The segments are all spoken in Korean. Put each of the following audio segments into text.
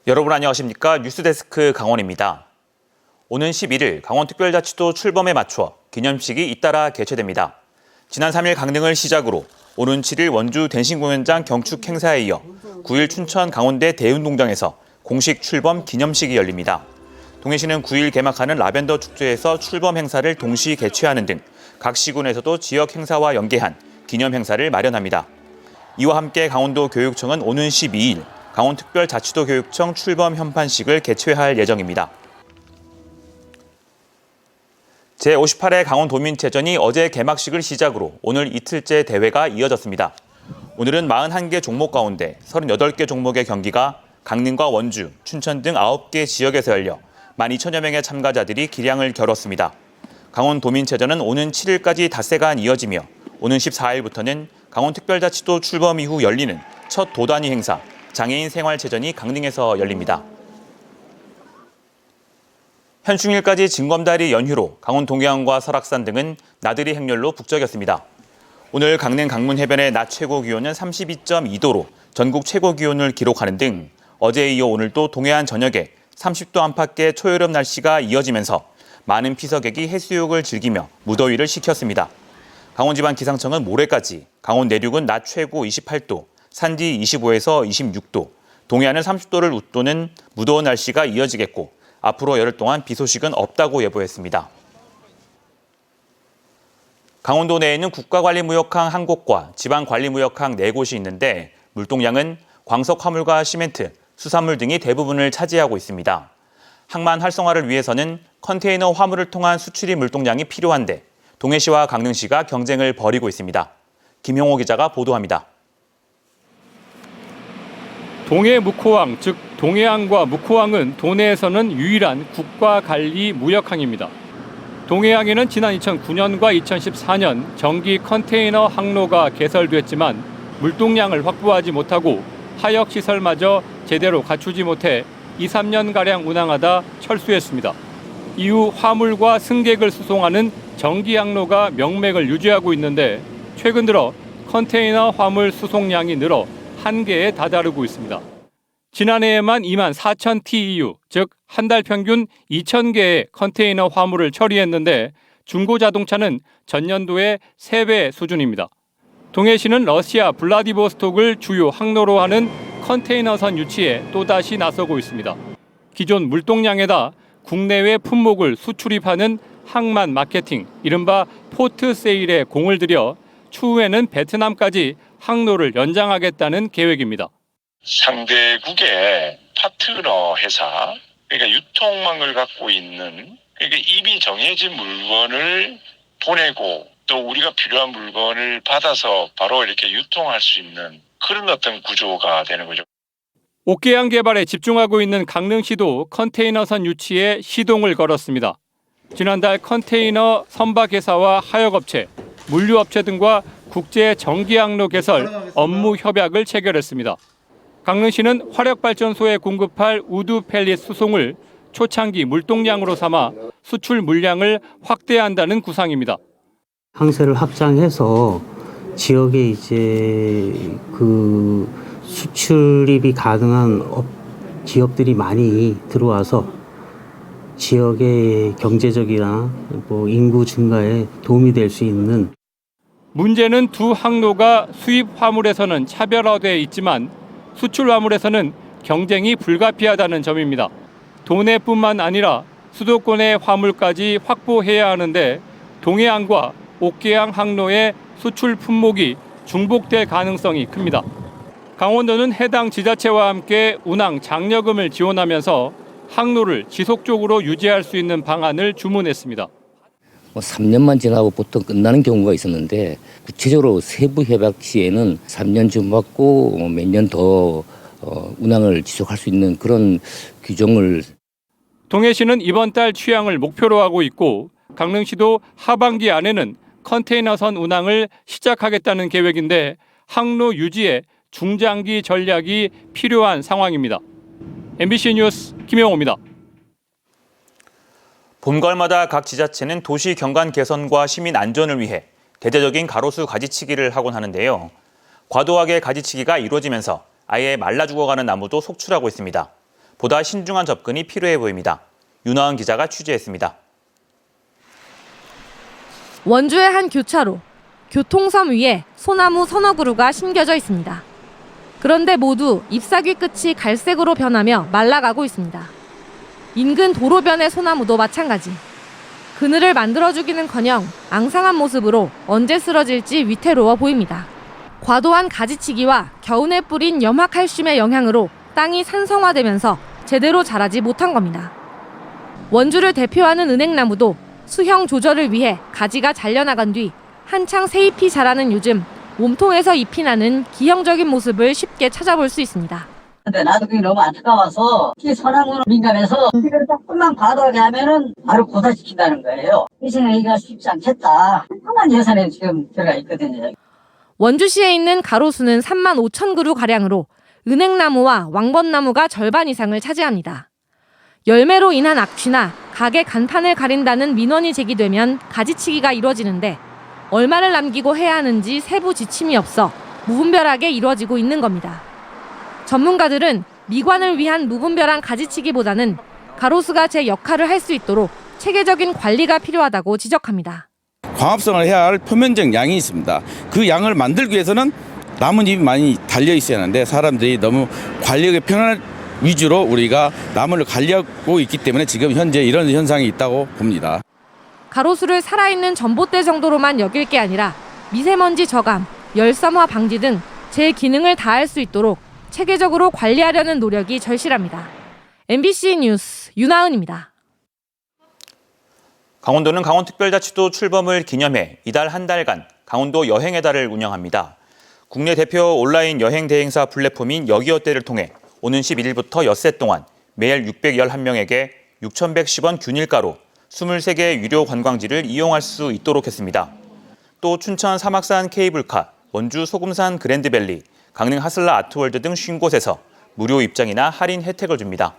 여러분 안녕하십니까? 뉴스데스크 강원입니다. 오는 11일 강원특별자치도 출범에 맞춰 기념식이 잇따라 개최됩니다. 지난 3일 강릉을 시작으로 오는 7일 원주 된신공연장 경축 행사에 이어 9일 춘천 강원대 대운동장에서 공식 출범 기념식이 열립니다. 동해시는 9일 개막하는 라벤더 축제에서 출범 행사를 동시 개최하는 등 각 시군에서도 지역 행사와 연계한 기념 행사를 마련합니다. 이와 함께 강원도 교육청은 오는 12일 강원특별자치도 교육청 출범 현판식을 개최할 예정입니다. 제58회 강원도민체전이 어제 개막식을 시작으로 오늘 이틀째 대회가 이어졌습니다. 오늘은 41개 종목 가운데 38개 종목의 경기가 강릉과 원주, 춘천 등 9개 지역에서 열려 12,000여 명의 참가자들이 기량을 겨뤘습니다. 강원도민체전은 오는 7일까지 닷새간 이어지며 오는 14일부터는 강원특별자치도 출범 이후 열리는 첫 도단위 행사, 장애인 생활체전이 강릉에서 열립니다. 현충일까지 징검다리 연휴로 강원 동해안과 설악산 등은 나들이 행렬로 북적였습니다. 오늘 강릉 강문 해변의 낮 최고 기온은 32.2도로 전국 최고 기온을 기록하는 등 어제에 이어 오늘도 동해안 전역에 30도 안팎의 초여름 날씨가 이어지면서 많은 피서객이 해수욕을 즐기며 무더위를 식혔습니다. 강원지방기상청은 모레까지 강원 내륙은 낮 최고 28도, 산지 25에서 26도, 동해안은 30도를 웃도는 무더운 날씨가 이어지겠고 앞으로 열흘 동안 비 소식은 없다고 예보했습니다. 강원도 내에는 국가관리무역항 1곳과 지방관리무역항 4곳이 있는데 물동량은 광석 화물과 시멘트, 수산물 등이 대부분을 차지하고 있습니다. 항만 활성화를 위해서는 컨테이너 화물을 통한 수출입 물동량이 필요한데 동해시와 강릉시가 경쟁을 벌이고 있습니다. 김용호 기자가 보도합니다. 동해묵호항, 즉 동해항과 묵호항은 도내에서는 유일한 국가관리무역항입니다. 동해항에는 지난 2009년과 2014년 정기 컨테이너 항로가 개설됐지만 물동량을 확보하지 못하고 하역시설마저 제대로 갖추지 못해 2, 3년가량 운항하다 철수했습니다. 이후 화물과 승객을 수송하는 정기 항로가 명맥을 유지하고 있는데 최근 들어 컨테이너 화물 수송량이 늘어 한계에 다다르고 있습니다. 지난해에만 2만 4천 TEU, 즉 한 달 평균 2,000개의 컨테이너 화물을 처리했는데 중고자동차는 전년도의 3배 수준입니다. 동해시는 러시아 블라디보스톡을 주요 항로로 하는 컨테이너선 유치에 또다시 나서고 있습니다. 기존 물동량에다 국내외 품목을 수출입하는 항만 마케팅, 이른바 포트 세일에 공을 들여 추후에는 베트남까지 항로를 연장하겠다는 계획입니다. 상대국의 파트너 회사, 그러니까 유통망을 갖고 있는, 그러니까 이미 정해진 물건을 보내고 또 우리가 필요한 물건을 받아서 바로 이렇게 유통할 수 있는 그런 어떤 구조가 되는 거죠. 옥계양 개발에 집중하고 있는 강릉시도 컨테이너선 유치에 시동을 걸었습니다. 지난달 컨테이너 선박회사와 하역업체, 물류업체 등과 국제 정기항로 개설 업무 협약을 체결했습니다. 강릉시는 화력발전소에 공급할 우드 펠릿 수송을 초창기 물동량으로 삼아 수출 물량을 확대한다는 구상입니다. 항세를 확장해서 지역에 이제 그 수출입이 가능한 기업들이 많이 들어와서 지역의 경제적이나 인구 증가에 도움이 될 수 있는. 문제는 두 항로가 수입 화물에서는 차별화되어 있지만 수출 화물에서는 경쟁이 불가피하다는 점입니다. 도내뿐만 아니라 수도권의 화물까지 확보해야 하는데 동해안과 옥계양 항로의 수출 품목이 중복될 가능성이 큽니다. 강원도는 해당 지자체와 함께 운항 장려금을 지원하면서 항로를 지속적으로 유지할 수 있는 방안을 주문했습니다. 3년만 지나고 보통 끝나는 경우가 있었는데 구체적으로 세부 협약 시에는 3년 주고받고 몇 년 더 운항을 지속할 수 있는 그런 규정을. 동해시는 이번 달 취항을 목표로 하고 있고 강릉시도 하반기 안에는 컨테이너선 운항을 시작하겠다는 계획인데 항로 유지에 중장기 전략이 필요한 상황입니다. MBC 뉴스 김영호입니다. 봄가을마다 각 지자체는 도시 경관 개선과 시민 안전을 위해 대대적인 가로수 가지치기를 하곤 하는데요. 과도하게 가지치기가 이루어지면서 아예 말라 죽어가는 나무도 속출하고 있습니다. 보다 신중한 접근이 필요해 보입니다. 윤하은 기자가 취재했습니다. 원주의 한 교차로, 교통섬 위에 소나무 서너 그루가 심겨져 있습니다. 그런데 모두 잎사귀 끝이 갈색으로 변하며 말라가고 있습니다. 인근 도로변의 소나무도 마찬가지. 그늘을 만들어주기는커녕 앙상한 모습으로 언제 쓰러질지 위태로워 보입니다. 과도한 가지치기와 겨우내 뿌린 염화칼슘의 영향으로 땅이 산성화되면서 제대로 자라지 못한 겁니다. 원주를 대표하는 은행나무도 수형 조절을 위해 가지가 잘려나간 뒤 한창 새잎이 자라는 요즘 몸통에서 잎이 나는 기형적인 모습을 쉽게 찾아볼 수 있습니다. 근데 나도 그게 너무 안타까워서 이 소나무는 민감해서 이걸 조금만 과도하게 하면은 바로 고사시킨다는 거예요. 희생하기가 쉽지 않겠다. 상당한 예산에 지금 들어가 있거든요. 원주시에 있는 가로수는 3만 5천 그루 가량으로 은행나무와 왕벚나무가 절반 이상을 차지합니다. 열매로 인한 악취나 가게 간판을 가린다는 민원이 제기되면 가지치기가 이루어지는데 얼마를 남기고 해야 하는지 세부 지침이 없어 무분별하게 이루어지고 있는 겁니다. 전문가들은 미관을 위한 무분별한 가지치기보다는 가로수가 제 역할을 할 수 있도록 체계적인 관리가 필요하다고 지적합니다. 광합성을 해야 할 표면적 양이 있습니다. 그 양을 만들기 위해서는 나뭇잎이 많이 달려 있어야 하는데 사람들이 너무 관리의 편한 위주로 우리가 나무를 관리하고 있기 때문에 지금 현재 이런 현상이 있다고 봅니다. 가로수를 살아있는 전봇대 정도로만 여길 게 아니라 미세먼지 저감, 열섬화 방지 등 제 기능을 다할 수 있도록 체계적으로 관리하려는 노력이 절실합니다. MBC 뉴스 윤하은입니다. 강원도는 강원특별자치도 출범을 기념해 이달 한 달간 강원도 여행의 달을 운영합니다. 국내 대표 온라인 여행 대행사 플랫폼인 여기어때를 통해 오는 11일부터 엿새 동안 매일 611명에게 6,110원 균일가로 23개 유료 관광지를 이용할 수 있도록 했습니다. 또 춘천 사막산 케이블카, 원주 소금산 그랜드밸리, 강릉 하슬라 아트월드 등 50곳에서 무료 입장이나 할인 혜택을 줍니다.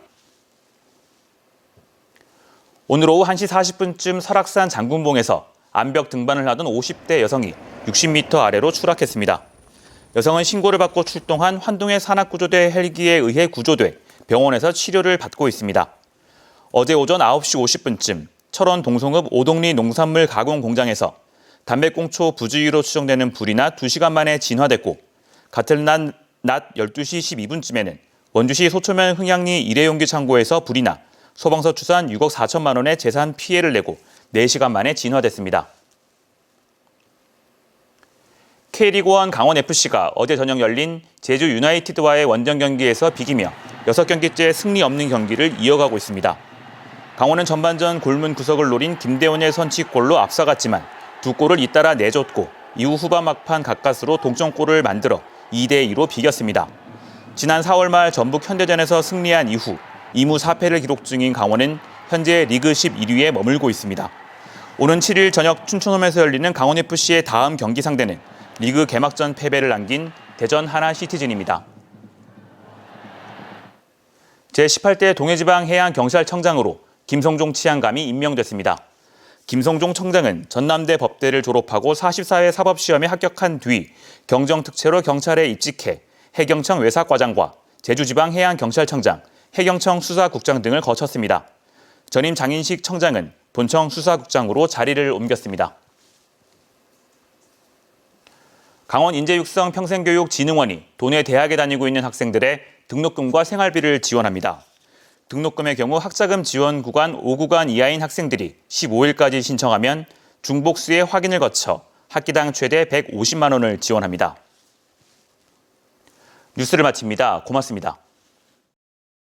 오늘 오후 1시 40분쯤 설악산 장군봉에서 암벽 등반을 하던 50대 여성이 60m 아래로 추락했습니다. 여성은 신고를 받고 출동한 환동해 산악구조대 헬기에 의해 구조돼 병원에서 치료를 받고 있습니다. 어제 오전 9시 50분쯤 철원 동송읍 오동리 농산물 가공 공장에서 담배꽁초 부주의로 추정되는 불이 나 2시간 만에 진화됐고 같은 낮 12시 12분쯤에는 원주시 소초면 흥향리 일회용기 창고에서 불이 나 소방서 추산 6억 4천만 원의 재산 피해를 내고 4시간 만에 진화됐습니다. K리그1 강원FC가 어제 저녁 열린 제주 유나이티드와의 원정 경기에서 비기며 6경기째 승리 없는 경기를 이어가고 있습니다. 강원은 전반전 골문 구석을 노린 김대원의 선취골로 앞서갔지만 두 골을 잇따라 내줬고 이후 후반 막판 가까스로 동점골을 만들어 2대2로 비겼습니다. 지난 4월 말 전북 현대전에서 승리한 이후 2무 4패를 기록 중인 강원은 현재 리그 11위에 머물고 있습니다. 오는 7일 저녁 춘천홈에서 열리는 강원FC의 다음 경기 상대는 리그 개막전 패배를 남긴 대전 하나시티즌입니다. 제18대 동해지방해양경찰청장으로 김성종 치안감이 임명됐습니다. 김성종 청장은 전남대 법대를 졸업하고 44회 사법시험에 합격한 뒤 경정특채로 경찰에 입직해 해경청 외사과장과 제주지방해양경찰청장, 해경청 수사국장 등을 거쳤습니다. 전임 장인식 청장은 본청 수사국장으로 자리를 옮겼습니다. 강원인재육성평생교육진흥원이 도내 대학에 다니고 있는 학생들의 등록금과 생활비를 지원합니다. 등록금의 경우 학자금 지원 구간 5구간 이하인 학생들이 15일까지 신청하면 중복수의 확인을 거쳐 학기당 최대 150만 원을 지원합니다. 뉴스를 마칩니다. 고맙습니다.